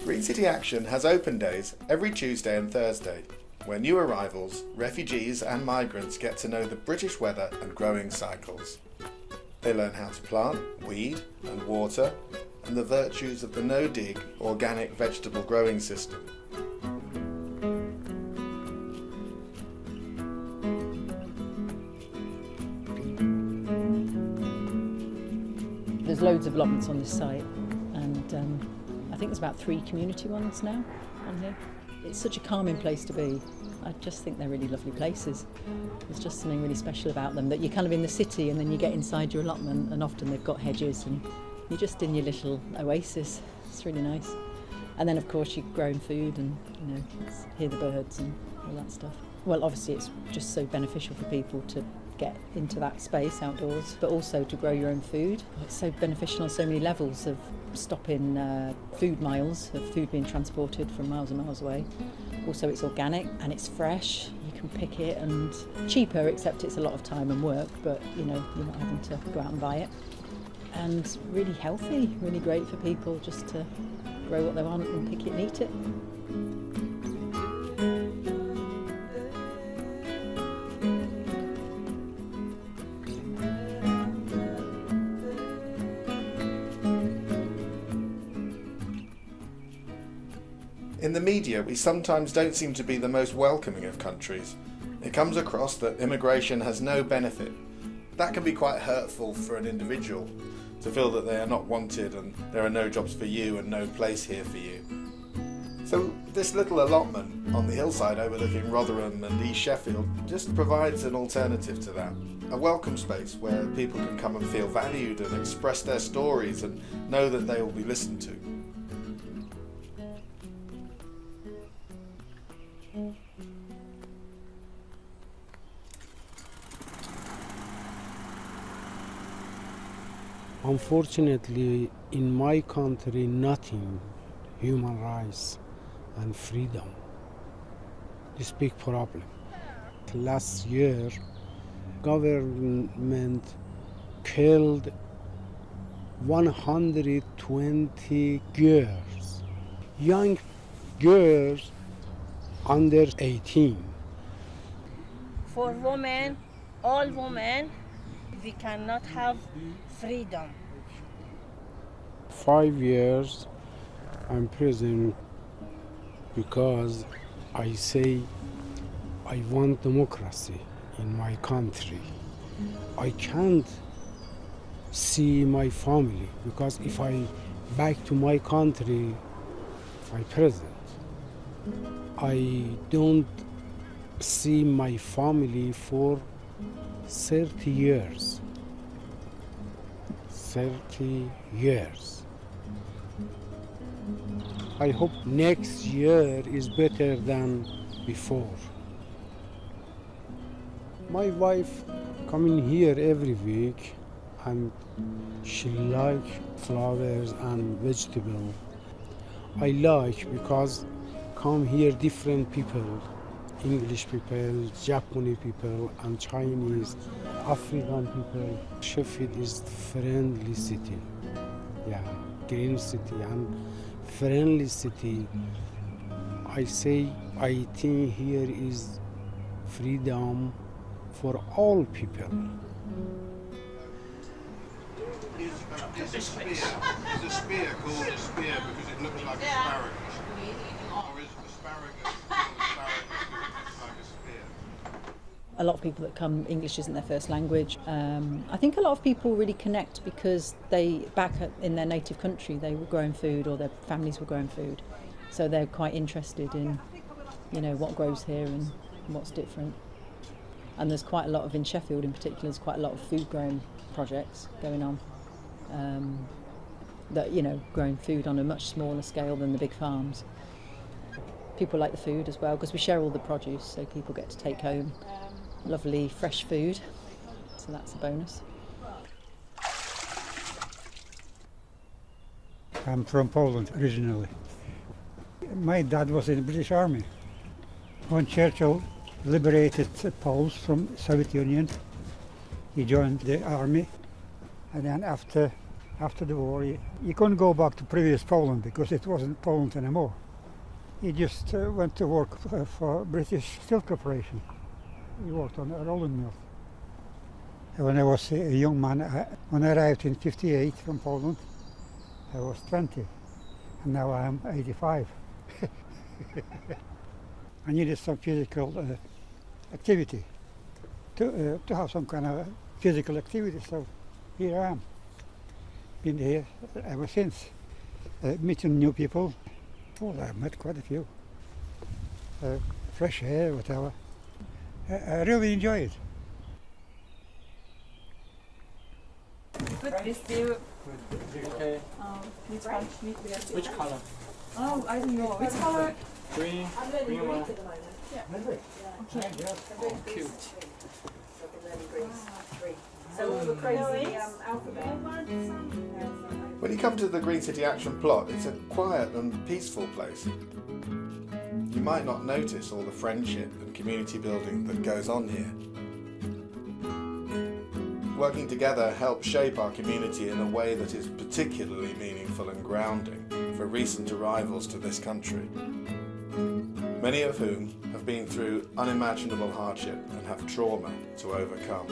Green City Action has open days every Tuesday and Thursday, where new arrivals, refugees and migrants get to know the British weather and growing cycles. They learn how to plant, weed and water, and the virtues of the no-dig organic vegetable growing system. There's loads of allotments on this site, and I think there's about 3 community ones now on here. It's such a calming place to be. I just think they're really lovely places. There's just something really special about them, that you're kind of in the city and then you get inside your allotment and often they've got hedges and you're just in your little oasis. It's really nice. And then of course you're growing food and hear the birds and all that stuff. Well, obviously it's just so beneficial for people to get into that space outdoors, but also to grow your own food. It's so beneficial on so many levels of stopping food miles, of food being transported from miles and miles away. Also it's organic and it's fresh, you can pick it, and cheaper, except it's a lot of time and work, but you're not having to go out and buy it. And really healthy, really great for people just to grow what they want and pick it and eat it. In the media, we sometimes don't seem to be the most welcoming of countries. It comes across that immigration has no benefit. That can be quite hurtful for an individual, to feel that they are not wanted and there are no jobs for you and no place here for you. So this little allotment on the hillside overlooking Rotherham and East Sheffield just provides an alternative to that. A welcome space where people can come and feel valued and express their stories and know that they will be listened to. Unfortunately, in my country, nothing, human rights and freedom. This big problem. Last year, government killed 120 girls, young girls under 18. For women, all women, we cannot have freedom. 5 years I'm prison because I say I want democracy in my country. I can't see my family because if I back to my country, my present, I don't see my family for 30 years. 30 years. I hope next year is better than before. My wife coming here every week and she like flowers and vegetable. I like because come here different people, English people, Japanese people and Chinese, African people. Sheffield is friendly city. Yeah, green city and friendly city. I think here is freedom for all people. Is a spear called a spear because it looks like asparagus? Or is asparagus called asparagus because it looks like a spear? A lot of people that come, English isn't their first language. I think a lot of people really connect because in their native country they were growing food or their families were growing food. So they're quite interested in, what grows here and what's different. And there's quite a lot of, in Sheffield in particular, there's quite a lot of food growing projects going on. That, growing food on a much smaller scale than the big farms. People like the food as well because we share all the produce, so people get to take home lovely fresh food, so that's a bonus. I'm from Poland originally. My dad was in the British Army. When Churchill liberated Poles from Soviet Union, he joined the army, and then after after the war, he couldn't go back to previous Poland because it wasn't Poland anymore. He just went to work for British Steel Corporation. He worked on a rolling mill. When I was a young man, when I arrived in '58 from Poland, I was 20, and now I am 85. I needed some physical activity, to have some kind of physical activity, so here I am. Been here ever since. Meeting new people. Well, I've met quite a few. Fresh air, whatever. I really enjoy it. Okay. Which color? Oh, I don't know. Which colour? Green. Green one. Cute. So all the crazy alphabet. When you come to the Green City Action Plot, it's a quiet and peaceful place. You might not notice all the friendship and community building that goes on here. Working together helps shape our community in a way that is particularly meaningful and grounding for recent arrivals to this country, many of whom have been through unimaginable hardship and have trauma to overcome.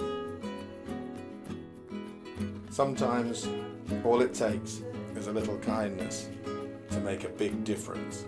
Sometimes all it takes is a little kindness to make a big difference.